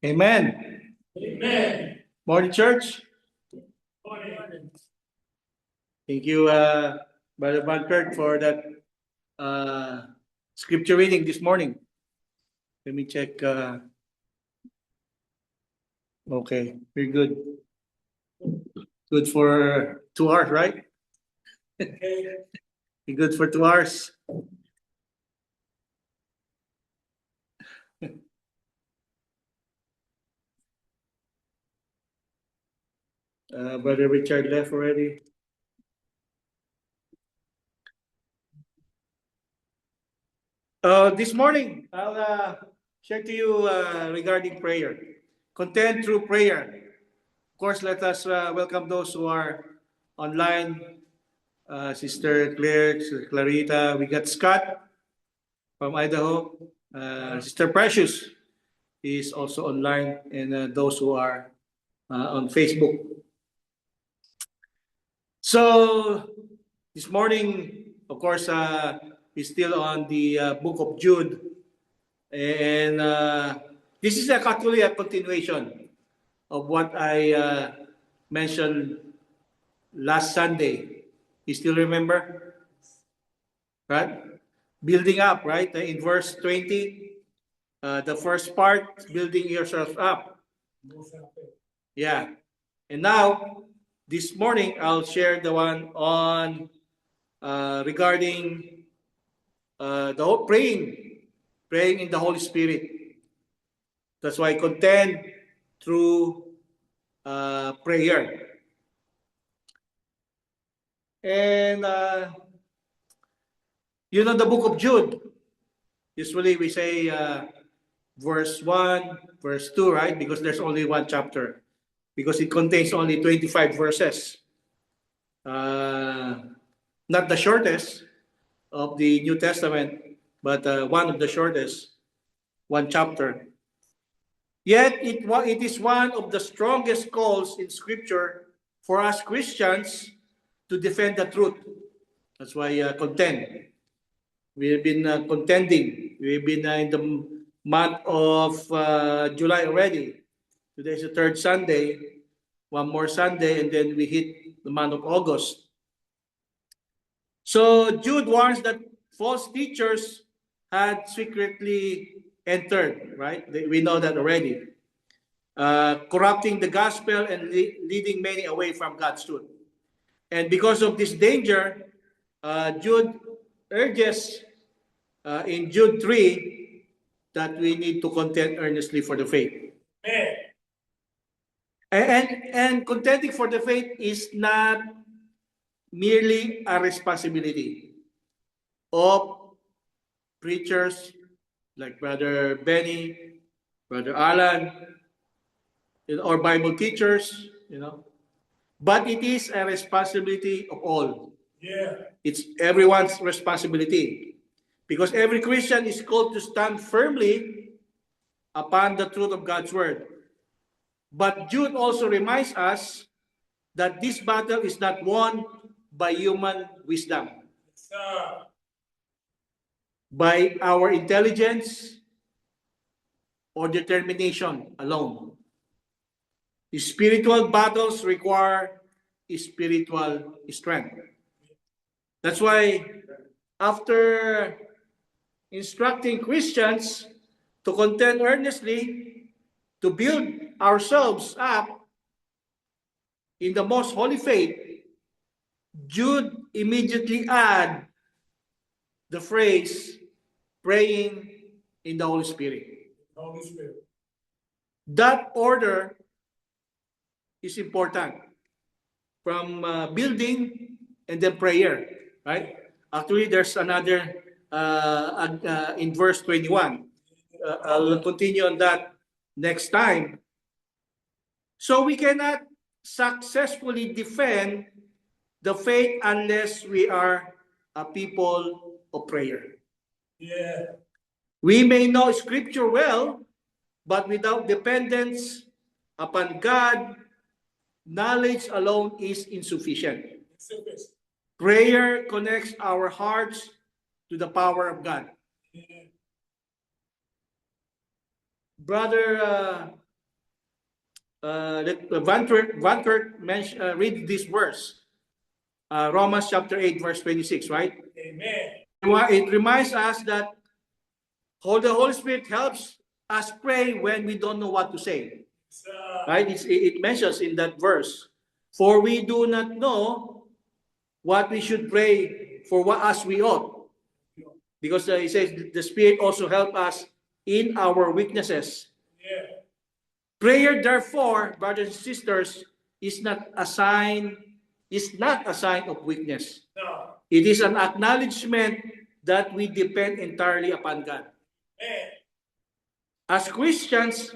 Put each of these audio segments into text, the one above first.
Amen. Amen. Morning, church. Morning. Thank you, Brother Bankert, for that scripture reading this morning. Let me check. Okay, very good. Good for 2 hours, right? Okay. Be good for 2 hours. Brother Richard left already. This morning, I'll share to you regarding prayer. Content through prayer. Of course, let us welcome those who are online. Sister Claire, Sister Clarita. We got Scott from Idaho. Sister Precious is also online, and those who are on Facebook. So this morning, of course, we're still on the book of Jude, and this is actually a continuation of what I mentioned last Sunday. You still remember? Right? Building up, right? In verse 20, the first part, building yourself up. Yeah. And now, this morning, I'll share the one on regarding the whole praying in the Holy Spirit. That's why I contend through prayer. And you know the book of Jude. Usually we say verse 1, verse 2, right? Because there's only one chapter. Because it contains only 25 verses. Not the shortest of the New Testament, but one of the shortest, one chapter. Yet it is one of the strongest calls in Scripture for us Christians to defend the truth. That's why contend. We've been contending. We've been in the month of July already. Today is the third Sunday. One more Sunday, and then we hit the month of August. So Jude warns that false teachers had secretly entered, right? We know that already. Corrupting the gospel and leading many away from God's truth. And because of this danger, Jude urges in Jude 3 that we need to contend earnestly for the faith. And contending for the faith is not merely a responsibility of preachers like Brother Benny, Brother Alan, or Bible teachers, but it is a responsibility of all. Yeah. It's everyone's responsibility because every Christian is called to stand firmly upon the truth of God's word. But Jude also reminds us that this battle is not won by human wisdom, by our intelligence or determination alone. Spiritual battles require spiritual strength. That's why after instructing Christians to contend earnestly to build ourselves up in the most holy faith, Jude immediately add the phrase praying in the Holy Spirit. Holy Spirit. That order is important from building and then prayer, right? Actually, there's another in verse 21. I'll continue on that next time. So we cannot successfully defend the faith unless we are a people of prayer. Yeah. We may know Scripture well, but without dependence upon God, knowledge alone is insufficient. Prayer connects our hearts to the power of God. Yeah. Brother let Van Kirk read this verse. Romans chapter 8, verse 26, right? Amen. It reminds us that the Holy Spirit helps us pray when we don't know what to say. Sir. Right? It mentions in that verse, for we do not know what we should pray for as we ought. Because it says the Spirit also helps us in our weaknesses. Yeah. Prayer, therefore, brothers and sisters, is not a sign of weakness. No. It is an acknowledgement that we depend entirely upon God. Man. As Christians,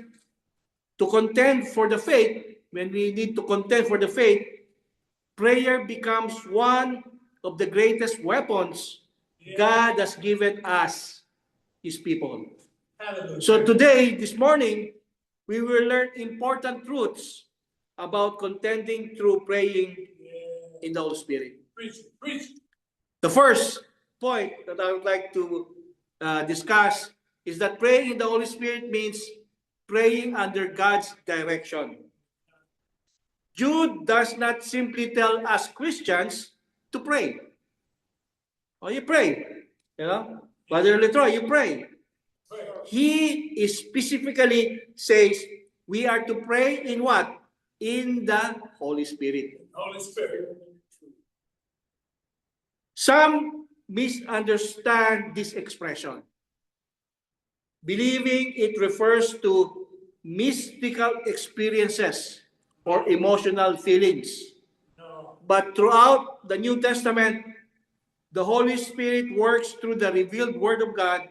to contend for the faith, when we need to contend for the faith, prayer becomes one of the greatest weapons God has given us, His people. Hallelujah. So today, this morning, we will learn important truths about contending through praying Yeah. in the Holy Spirit. Preach. Preach. The first point that I would like to discuss is that praying in the Holy Spirit means praying under God's direction. Jude does not simply tell us Christians to pray. Oh, you pray. You know? Brother Letroy, you pray. Pray. He specifically says we are to pray in what? In the Holy Spirit. Holy Spirit. Some misunderstand this expression, believing it refers to mystical experiences or emotional feelings. No. But throughout the New Testament, the Holy Spirit works through the revealed Word of God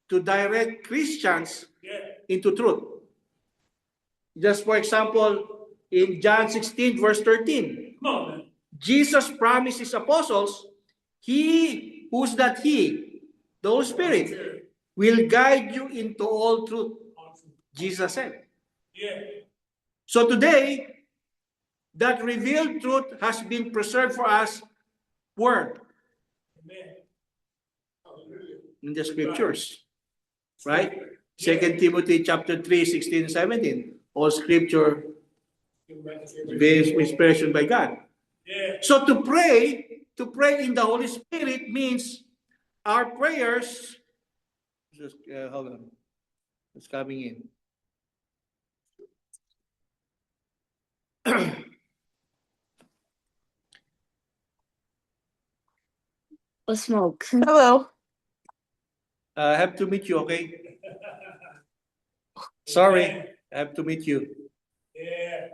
to direct Christians Yeah. into truth. Just for example, in John 16, verse 13, Come on, man. Jesus promised his apostles, He, who's that He? The Holy Spirit, will guide you into all truth, Jesus said. Yeah. So today, that revealed truth has been preserved for us where? Amen. Hallelujah. In the scriptures. Right? 2 Timothy chapter 3, 16 and 17. All scripture is inspiration by God. Yeah. So to pray in the Holy Spirit means our prayers, just hold on, it's coming in. A smoke. Hello. I have to meet you, okay? Sorry, I have to meet you. Yeah.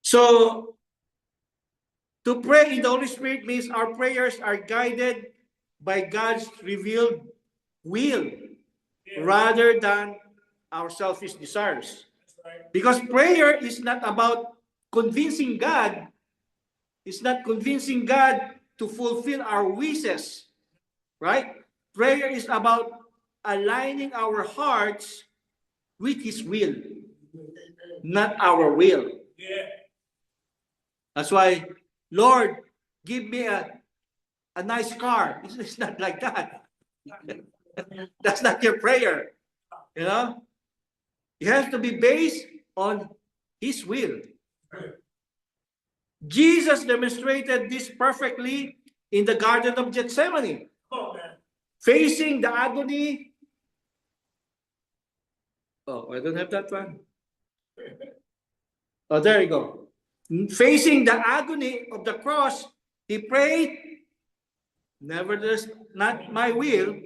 So, to pray in the Holy Spirit means our prayers are guided by God's revealed will rather than our selfish desires. That's right. Because prayer is not about convincing God. It's not convincing God to fulfill our wishes, right? Prayer is about aligning our hearts with His will, not our will. Yeah. That's why, Lord, give me a nice car. It's not like that. That's not your prayer. You know? It has to be based on His will. Jesus demonstrated this perfectly in the Garden of Gethsemane, Come on, man. facing the agony. Oh, I don't have that one. Oh, there you go. Facing the agony of the cross, He prayed, nevertheless, not my will,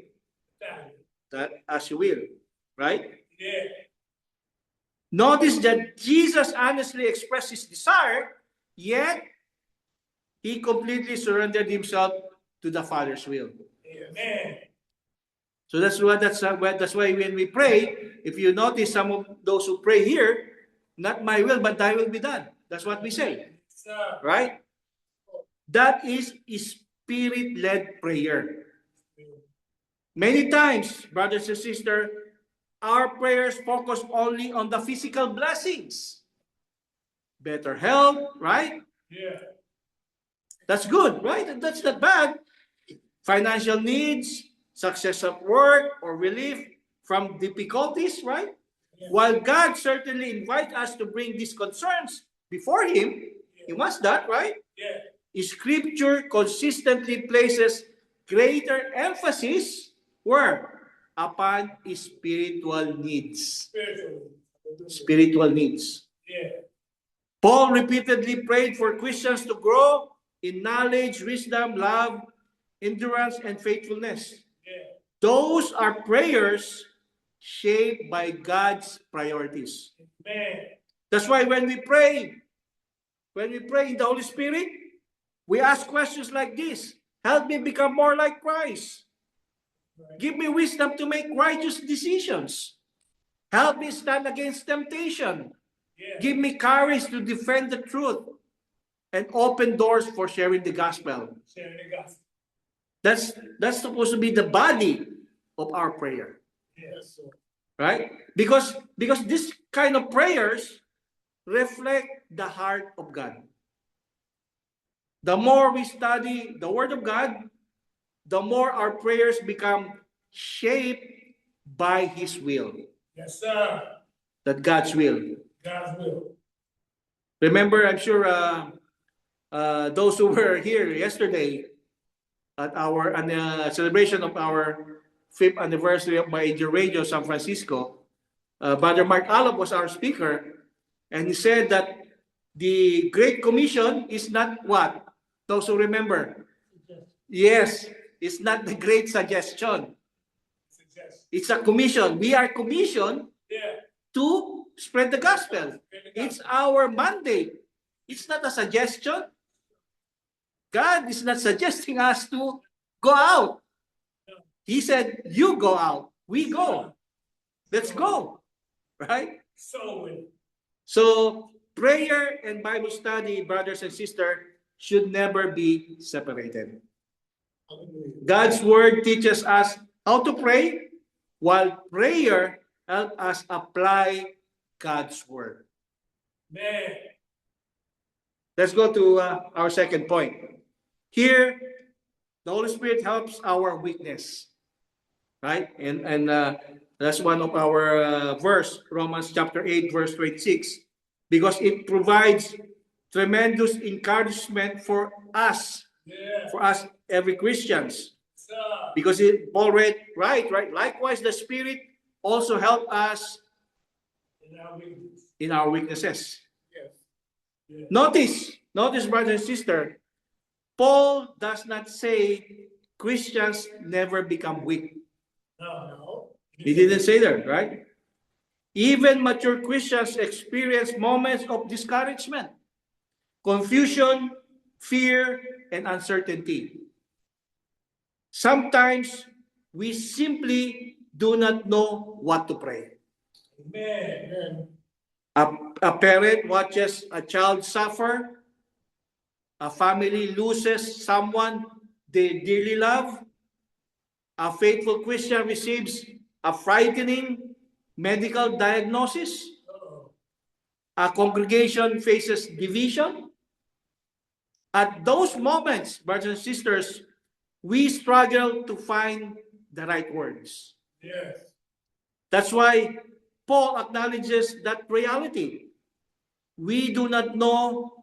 that as you will. Right? Yeah. Notice that Jesus honestly expressed his desire, yet he completely surrendered himself to the Father's will. Amen. So that's why when we pray, if you notice some of those who pray here, not my will, but thy will be done. That's what we say. Sir. Right? That is spirit-led prayer. Many times, brothers and sisters, our prayers focus only on the physical blessings. Better health, right? Yeah. That's good, right? That's not bad. Financial needs, success at work, or relief from difficulties, right? While God certainly invites us to bring these concerns before Him, He wants that, right? Yeah. Scripture consistently places greater emphasis where? Upon spiritual needs. Spiritually. Spiritual needs. Yeah. Paul repeatedly prayed for Christians to grow in knowledge, wisdom, love, endurance, and faithfulness. Yeah. Those are prayers shaped by God's priorities. Man. That's why when we pray in the Holy Spirit, we ask questions like this. Help me become more like Christ. Give me wisdom to make righteous decisions. Help me stand against temptation. Yeah. Give me courage to defend the truth and open doors for sharing the gospel. Sharing the gospel. That's supposed to be the body of our prayer. Yes. Right? Because this kind of prayers reflect the heart of God. The more we study the Word of God, the more our prayers become shaped by His will. Yes, sir. That God's will. God's will. Remember, I'm sure those who were here yesterday at our celebration of our 5th anniversary of Major Radio San Francisco, Brother Mark Alop was our speaker, and he said that the Great Commission is not what? Those who remember? Yes, it's not the Great Suggestion. It's a commission. We are commissioned to spread the gospel. It's our mandate. It's not a suggestion. God is not suggesting us to go out. He said, you go out. We go. Let's go. Right? So prayer and Bible study, brothers and sisters, should never be separated. God's word teaches us how to pray, while prayer helps us apply God's word. Man. Let's go to our second point. Here, the Holy Spirit helps our weakness. Right? And that's one of our verse, Romans chapter 8, verse 26. Because it provides tremendous encouragement for us. For us, every Christians. Because Paul read, right? Likewise, the Spirit also help us in our weaknesses. Notice, brother and sister, Paul does not say Christians never become weak. No. He didn't say that, right? Even mature Christians experience moments of discouragement, confusion, fear, and uncertainty. Sometimes we simply do not know what to pray. Amen. A parent watches a child suffer. A family loses someone they dearly love. A faithful Christian receives a frightening medical diagnosis. A congregation faces division. At those moments, brothers and sisters, we struggle to find the right words. Yes. That's why Paul acknowledges that reality. We do not know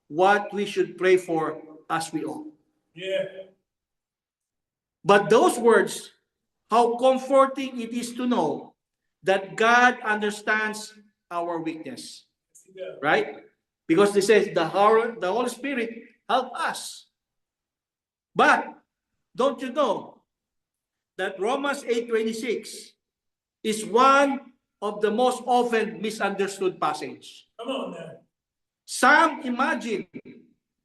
what we should pray for as we ought. Yeah. But those words, how comforting it is to know that God understands our weakness. Right? Because they say the Holy Spirit help us. But don't you know that Romans 8:26 is one of the most often misunderstood passage? Come on now. Some imagine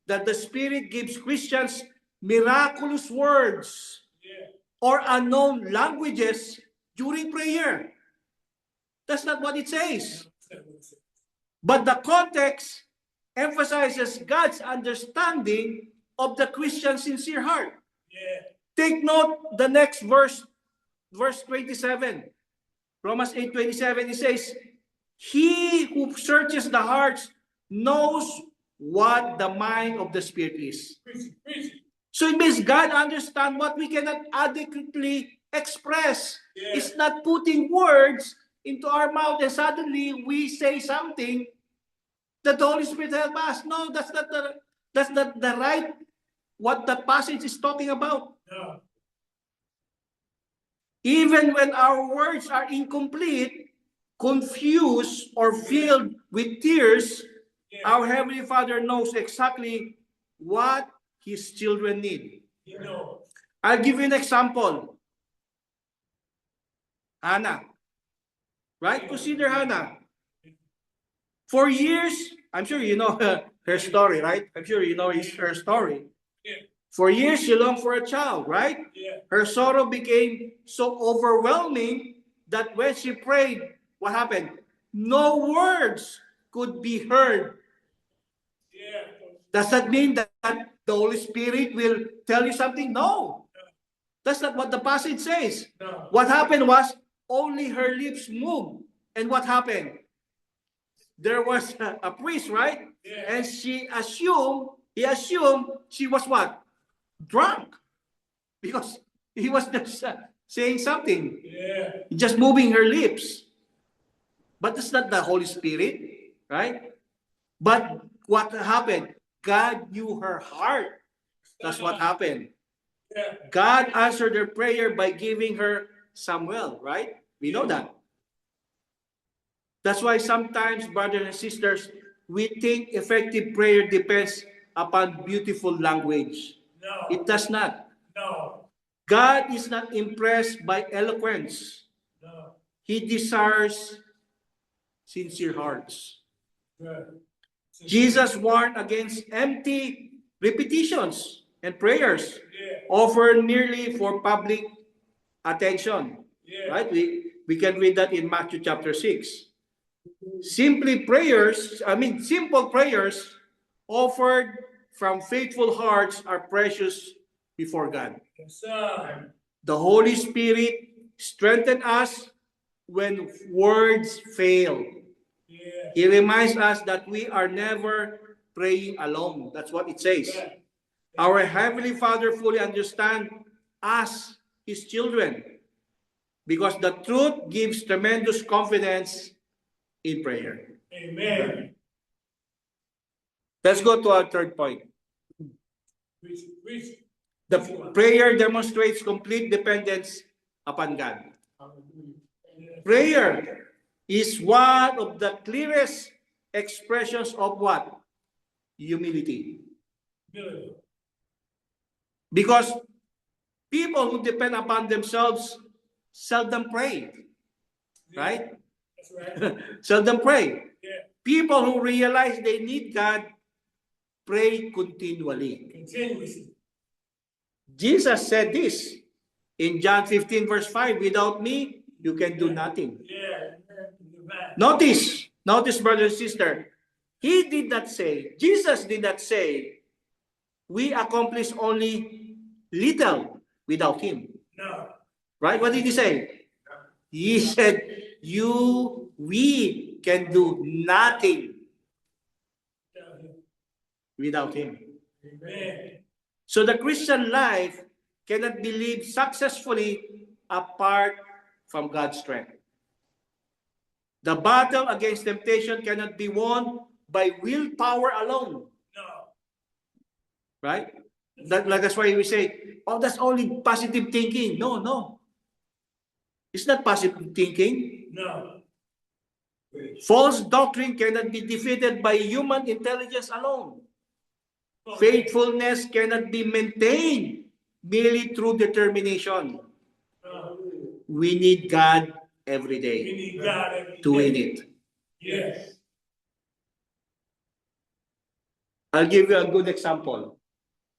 that the Spirit gives Christians miraculous words or unknown languages during prayer. That's not what it says. But the context emphasizes God's understanding of the Christian's sincere heart. Take note the next verse 27. Romans 8:27, it says, He who searches the hearts knows what the mind of the Spirit is. So it means God understands what we cannot adequately express. Yeah. It's not putting words into our mouth and suddenly we say something that the Holy Spirit help us. No, that's not the right what the passage is talking about. No. Even when our words are incomplete, confused, or filled with tears, Yeah. our Heavenly Father knows exactly what His children need. You know. I'll give you an example. Hannah. Right? Consider Hannah. For years, I'm sure you know her story, right? I'm sure you know her story. Yeah. For years, she longed for a child, right? Yeah. Her sorrow became so overwhelming that when she prayed, what happened? No words could be heard. Yeah. Does that mean that the Holy Spirit will tell you something? No. That's not what the passage says. No. What happened was only her lips moved. And what happened? There was a priest, right? Yeah. And he assumed she was what? Drunk. Because he was just saying something, Yeah. just moving her lips. But that's not the Holy Spirit, right? But what happened? God knew her heart. That's what happened. Yeah. God answered her prayer by giving her Samuel, right? We know that. That's why sometimes, brothers and sisters, we think effective prayer depends upon beautiful language. No. It does not. No. God is not impressed by eloquence. No. He desires sincere hearts. Good. Jesus warned against empty repetitions and prayers Yeah. offered merely for public attention. Yeah. Right? We can read that in Matthew chapter 6. Simple prayers offered from faithful hearts are precious before God. Yes, sir. The Holy Spirit strengthens us when words fail. Yeah. He reminds us that we are never praying alone. That's what it says. Yeah. Our Heavenly Father fully understands us, His children, because the truth gives tremendous confidence in prayer. Amen. Let's go to our third point. Preach. The prayer demonstrates complete dependence upon God. Hallelujah. Prayer is one of the clearest expressions of what? Humility. Humility. Because people who depend upon themselves seldom pray. Right? That's right. Seldom pray. Yeah. People who realize they need God pray continually. Continuously. Jesus said this in John 15 verse 5, without me, you can do nothing. Yeah. Notice, brother and sister, he did not say, Jesus did not say, we accomplish only little without him. No. Right? What did he say? He said, we can do nothing without him. Amen. So the Christian life cannot be lived successfully apart from God's strength. The battle against temptation cannot be won by willpower alone. No. Right? That's why we say, oh, that's only positive thinking. No. It's not positive thinking. No. False doctrine cannot be defeated by human intelligence alone. Faithfulness cannot be maintained merely through determination. No. We need God every We day need God every to win day. it. Yes. I'll give you a good example.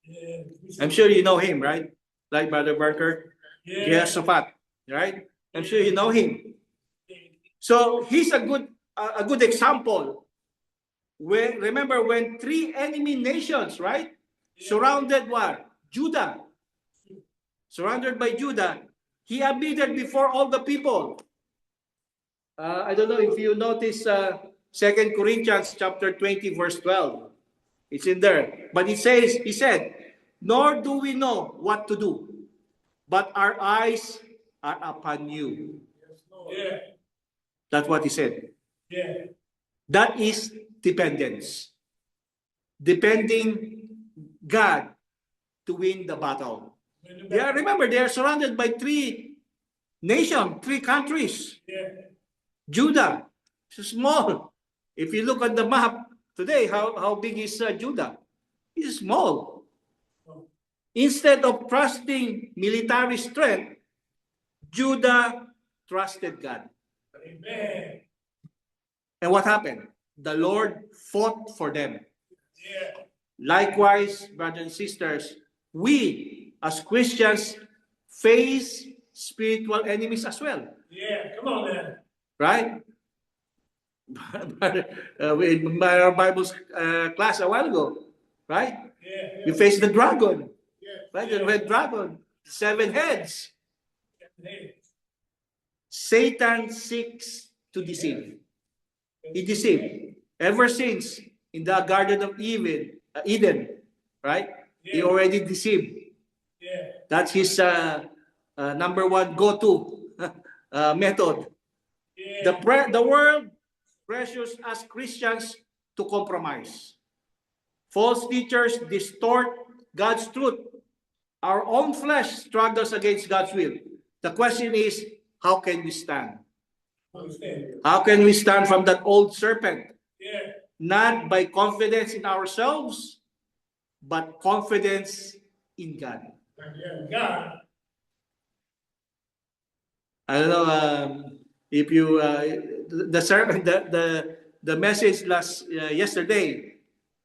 Yeah. I'm sure you know him, right? Like Brother Barker, Yeah. Jehoshaphat, right? I'm sure you know him. So he's a good example. Remember when three enemy nations, right? Surrounded what? Judah. Surrounded by Judah. He admitted before all the people. I don't know if you notice 2 Corinthians chapter 20 verse 12. It's in there. But he said, nor do we know what to do, but our eyes are upon you. Yes, Lord. Yeah. That's what he said. Yeah. That is dependence. Depending God to win the battle. Yeah, remember, they are surrounded by three nations, three countries. Yeah. Judah, it's small. If you look at the map today, how big is Judah? It's small. Instead of trusting military strength, Judah trusted God. Amen. And what happened? The Lord fought for them. Yeah. Likewise, brothers and sisters, we as Christians face spiritual enemies as well. Yeah. Come on now. Right? In our Bible class a while ago, right? Yeah. We face the dragon, Yeah. right? The red dragon, 7 heads. Yeah. Satan seeks to deceive. He deceived ever since in the Garden of Eden, right? He already deceived. Yeah. That's his number one go-to method. Yeah. The world pressures us Christians to compromise. False teachers distort God's truth. Our own flesh struggles against God's will. The question is, how can we stand? Understand. How can we stand from that old serpent? Yeah. Not by confidence in ourselves, but confidence in God. Yeah. God. I don't know if you the sermon the message yesterday.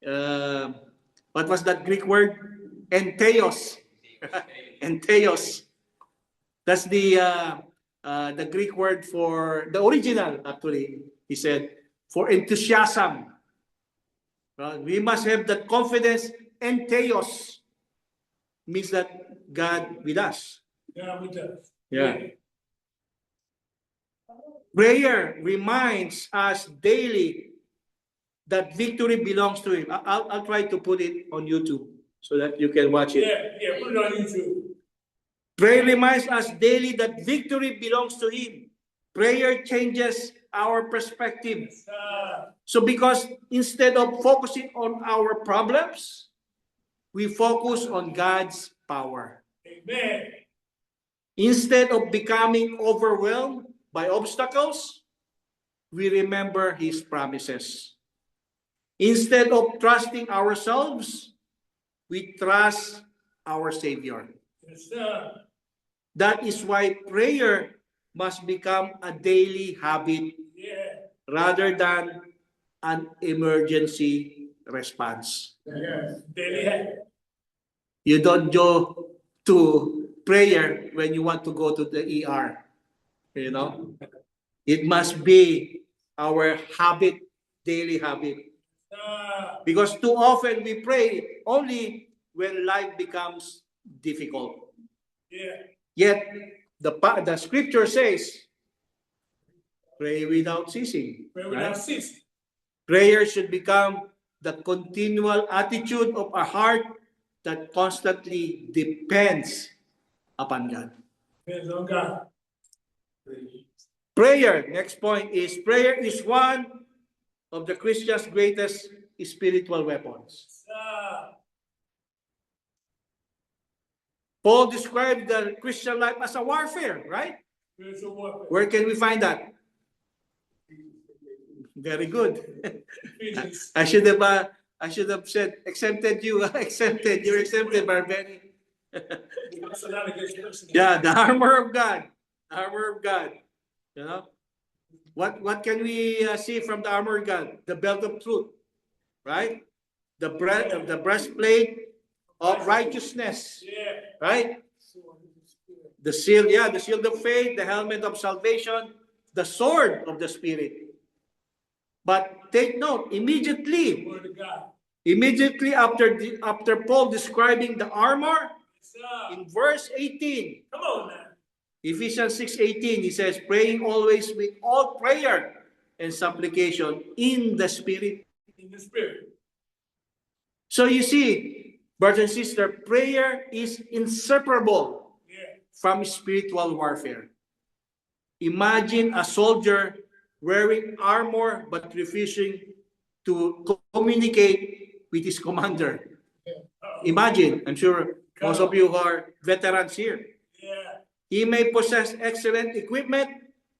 What was that Greek word? Entheos. Entheos. That's the Greek word for the original. Actually, he said for enthusiasm. We must have that confidence. Entheos means that God with us. God with us. Yeah. Prayer reminds us daily that victory belongs to Him. I'll try to put it on YouTube so that you can watch it. Yeah. Yeah. Put it on YouTube. Prayer reminds us daily that victory belongs to Him. Prayer changes our perspective. So because instead of focusing on our problems, we focus on God's power. Amen. Instead of becoming overwhelmed by obstacles, we remember His promises. Instead of trusting ourselves, we trust our Savior. Yes, sir. That is why prayer must become a daily habit rather than an emergency response. Yes. Daily habit. You don't go to prayer when you want to go to the ER. You know, it must be our habit, daily habit. Because too often we pray only when life becomes difficult. Yeah. Yet the scripture says, pray without ceasing. Pray without ceasing. Prayer should become the continual attitude of a heart that constantly depends upon God. Depends on God. Prayer, next point is, prayer is one of the Christian's greatest spiritual weapons. Paul described the Christian life as a warfare, right? Spiritual warfare. Where can we find that? Very good. I should have said exempted you. Exempted. You're exempted, Barbeni. Yeah, the armor of God. Armor of God. You know, what can we see from the armor of God? The belt of truth, right? The breastplate of righteousness, right? The shield, the shield of faith, the helmet of salvation, the sword of the Spirit. But take note, immediately after Paul describing the armor, in verse 18, come on now. Ephesians 6:18, he says, praying always with all prayer and supplication in the Spirit. In the Spirit. So you see, brothers and sisters, prayer is inseparable from spiritual warfare. Imagine a soldier wearing armor but refusing to communicate with his commander. Imagine, I'm sure most of you are veterans here. Yeah. He may possess excellent equipment,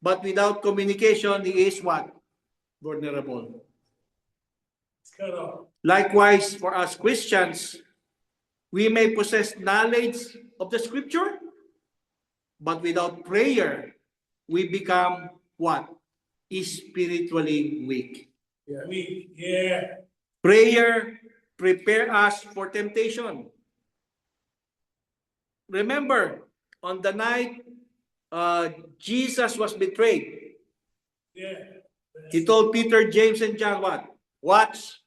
but without communication, he is what? Vulnerable. It's cut off. Likewise, for us Christians, we may possess knowledge of the scripture, but without prayer, we become what? Spiritually weak. Yeah. Yeah. Prayer prepare us for temptation. Remember, on the night Jesus was betrayed, Yeah. he told Peter, James, and John what? Watch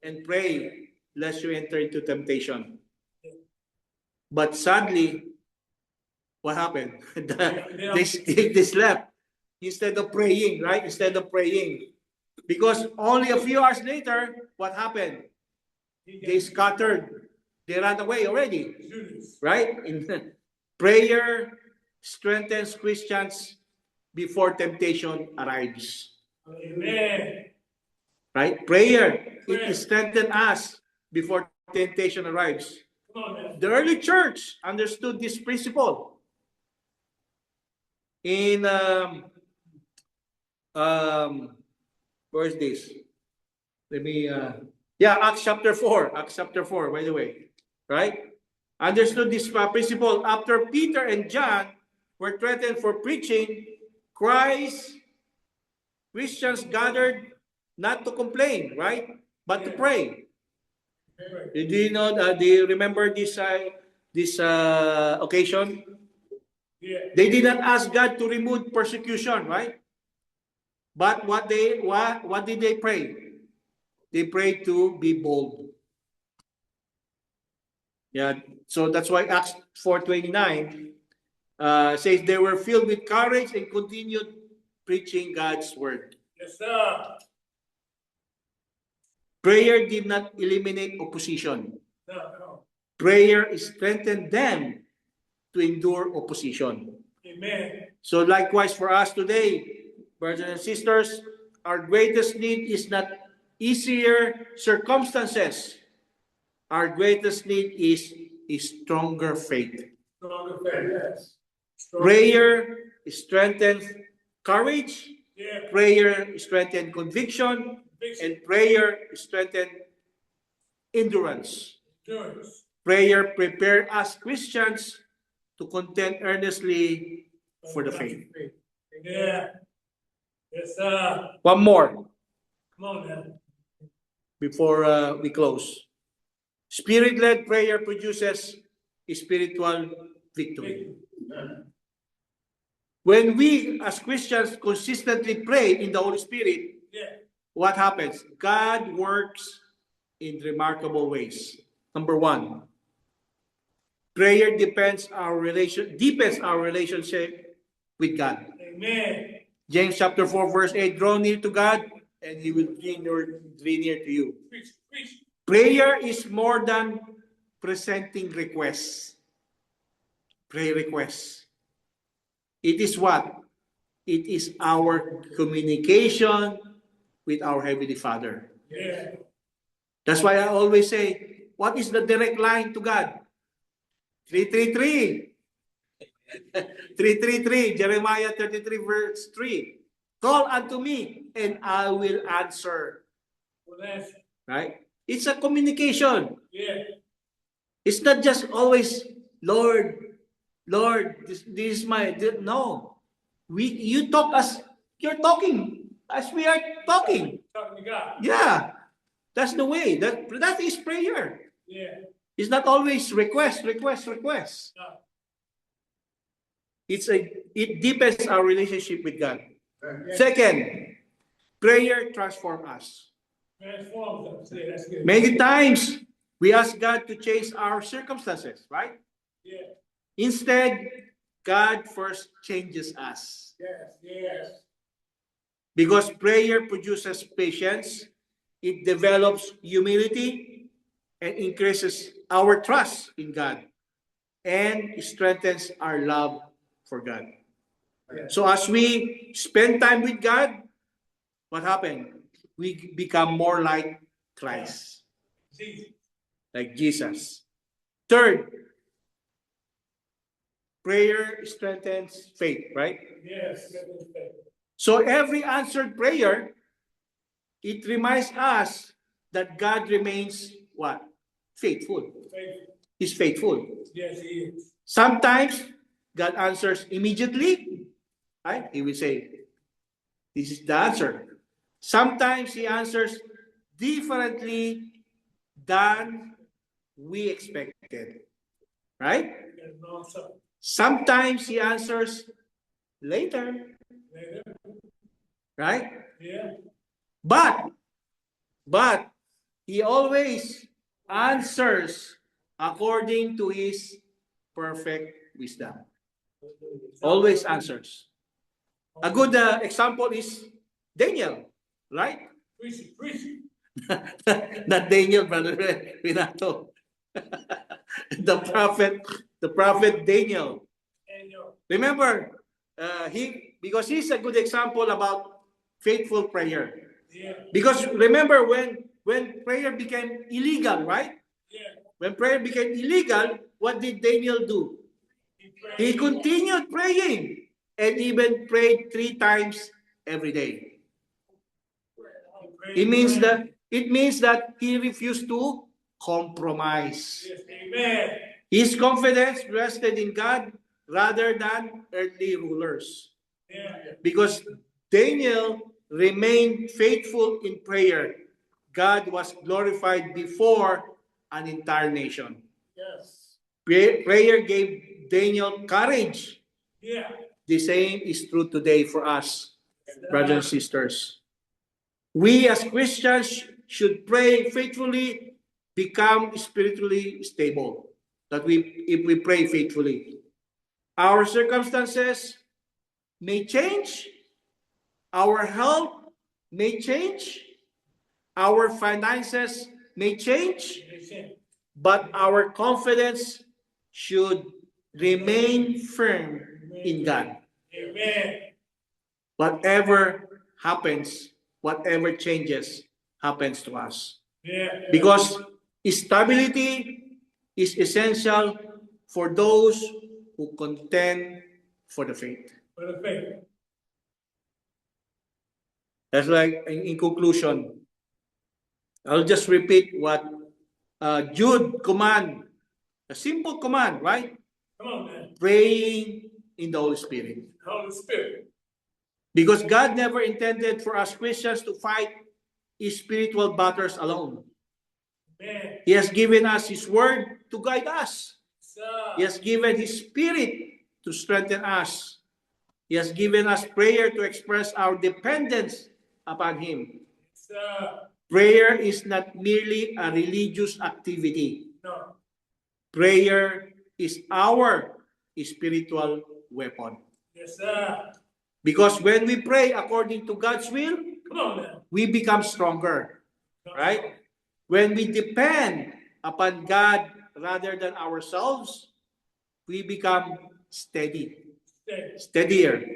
and pray lest you enter into temptation. But sadly, what happened? They slept instead of praying, right? Instead of praying. Because only a few hours later, what happened? They scattered. They ran away already, Judas. right? Prayer strengthens Christians before temptation arrives. Amen. Right? Prayer, it strengthens us before temptation arrives. Come on now. The early church understood this principle. In where's this? Let me Acts chapter 4. Acts chapter 4, by the way. Right? Understood this principle. After Peter and John were threatened for preaching, Christians gathered not to complain, right? But to pray. Do you know? Do you remember this occasion? Yeah. They did not ask God to remove persecution, right? But what did they pray? They prayed to be bold. Yeah. So that's why Acts 4:29 says they were filled with courage and continued preaching God's word. Yes, sir. Prayer did not eliminate opposition. No. Prayer strengthened them to endure opposition. Amen. So likewise for us today, brothers and sisters, our greatest need is not easier circumstances. Our greatest need is a stronger faith. Stronger faith. Yes. Prayer strengthens courage. Yeah. Prayer strengthens conviction. And prayer strengthens endurance. Endurance. Prayer prepares us Christians to contend earnestly for the faith. Yeah. Yes, sir. One more Come on now. before we close. Spirit-led prayer produces spiritual victory. When we as Christians consistently pray in the Holy Spirit, Yeah. what happens? God works in remarkable ways. Number one, prayer deepens our relationship with God. Amen. James chapter 4 verse 8, draw near to God and He will draw near to you. Preach. Prayer is more than presenting requests. Prayer requests. It is what? It is our communication with our Heavenly Father. Yeah. That's why I always say, what is the direct line to God? 333. 333, Jeremiah 33 verse 3. Call unto me and I will answer. Well, that's, Right? It's a communication. yeah. It's not just always, Lord, this is my, no. You talk as you're talking, as we are talking. Talking to God. Yeah. That's the way. That is prayer. Yeah. It's not always request. No. It deepens our relationship with God. Yeah. Second, prayer transforms us. Transforms us. Yeah, that's good. Many times we ask God to change our circumstances, right? Yeah. Instead, God first changes us. Yes. Because prayer produces patience, it develops humility, and increases our trust in God. and strengthens our love for God. Yeah. So as we spend time with God, what happened? We become more like Christ, Jesus. like Jesus. Third, prayer strengthens faith, right? Yes. So every answered prayer, it reminds us that God remains what? Faithful. Faithful. He's faithful. Yes, he is. Sometimes God answers immediately, right? He will say, this is the answer. Sometimes he answers differently than we expected, right? There's no answer. Sometimes he answers later, Later. right? Yeah. But he always answers according to his perfect wisdom. Always answers. A good example is Daniel, right? Preach. Not Daniel, brother Renato. the prophet Daniel. And your Remember, because he's a good example about faithful prayer. yeah. Because remember when prayer became illegal, right? Yeah. When prayer became illegal, what did Daniel do? He continued praying and even prayed 3 times every day. It means that he refused to compromise. Yes, amen. His confidence rested in God rather than earthly rulers. Yeah. Because Daniel remained faithful in prayer, God was glorified before an entire nation. Yes. Prayer gave Daniel courage. Yeah. The same is true today for us, brothers and sisters. We as Christians should pray faithfully, become spiritually stable. If we pray faithfully, our circumstances may change, our health may change, our finances may change, but our confidence should remain firm in God. Amen. Whatever happens, whatever changes happens to us. Yeah. Because stability is essential for those who contend for the faith. For the faith. That's like in conclusion, I'll just repeat what Jude command, a simple command, right? Come on, man. Praying in the Holy Spirit. Holy Spirit. Because God never intended for us Christians to fight spiritual battles alone. Man. He has given us His Word to guide us. Sir. He has given His Spirit to strengthen us. He has given us prayer to express our dependence upon Him. Sir. Prayer is not merely a religious activity. No. Prayer is our spiritual weapon. Yes, sir. Because when we pray according to God's will, Come on now. we become stronger, right? When we depend upon God rather than ourselves, we become steadier. Steady.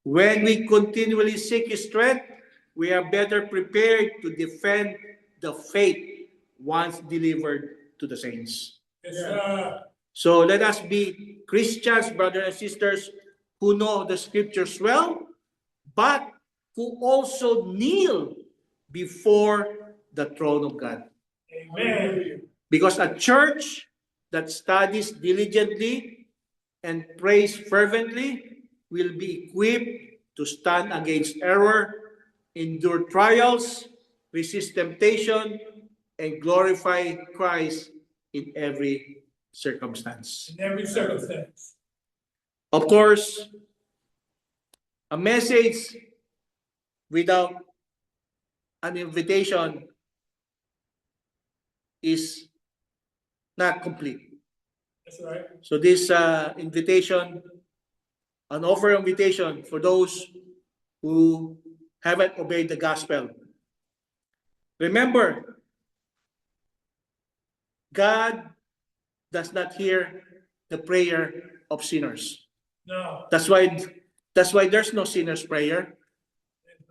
When we continually seek His strength, we are better prepared to defend the faith once delivered to the saints. Yes, sir. So let us be Christians, brothers and sisters, who know the scriptures well, but who also kneel before the throne of God. Amen. Because a church that studies diligently and prays fervently will be equipped to stand against error, endure trials, resist temptation, and glorify Christ in every circumstance. In every circumstance. Of course, a message without an invitation is not complete. That's right. So this invitation, an offer invitation for those who haven't obeyed the gospel. Remember, God does not hear the prayer of sinners. No. That's why there's no sinner's prayer,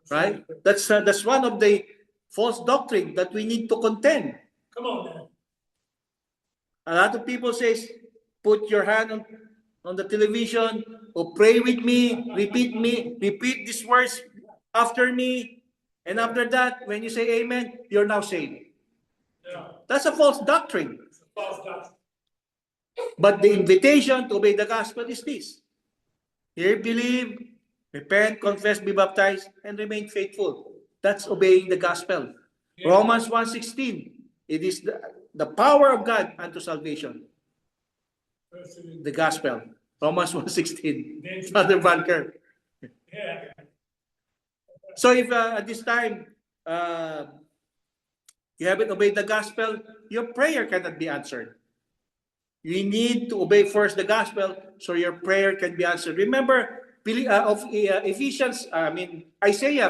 right? That's one of the false doctrine that we need to contend. Come on now. A lot of people says, put your hand on the television or pray with me, repeat these words after me. And after that, when you say amen, you're now saved. No. That's a false doctrine. It's a false doctrine. But the invitation to obey the gospel is this. Hear, believe, repent, confess, be baptized, and remain faithful. That's obeying the gospel. Yeah. Romans 1:16. It is the power of God unto salvation. The gospel. Romans 1:16. Father Banker. Yeah. So if at this time you haven't obeyed the gospel, your prayer cannot be answered. You need to obey first the gospel so your prayer can be answered. Remember Isaiah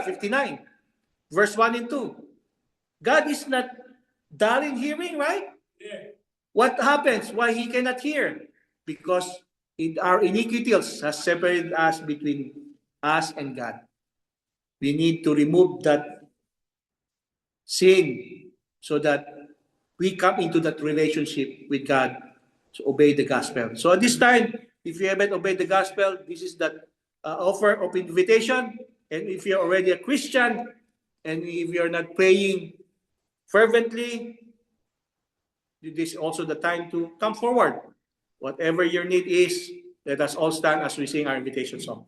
59, verse 1 and 2. God is not dull in hearing, right? Yeah. What happens? Why he cannot hear? Because our iniquities has separated us between us and God. We need to remove that sin so that we come into that relationship with God to obey the gospel. So at this time, if you haven't obeyed the gospel, this is the offer of invitation. And if you're already a Christian, and if you're not praying fervently, this is also the time to come forward. Whatever your need is, let us all stand as we sing our invitation song.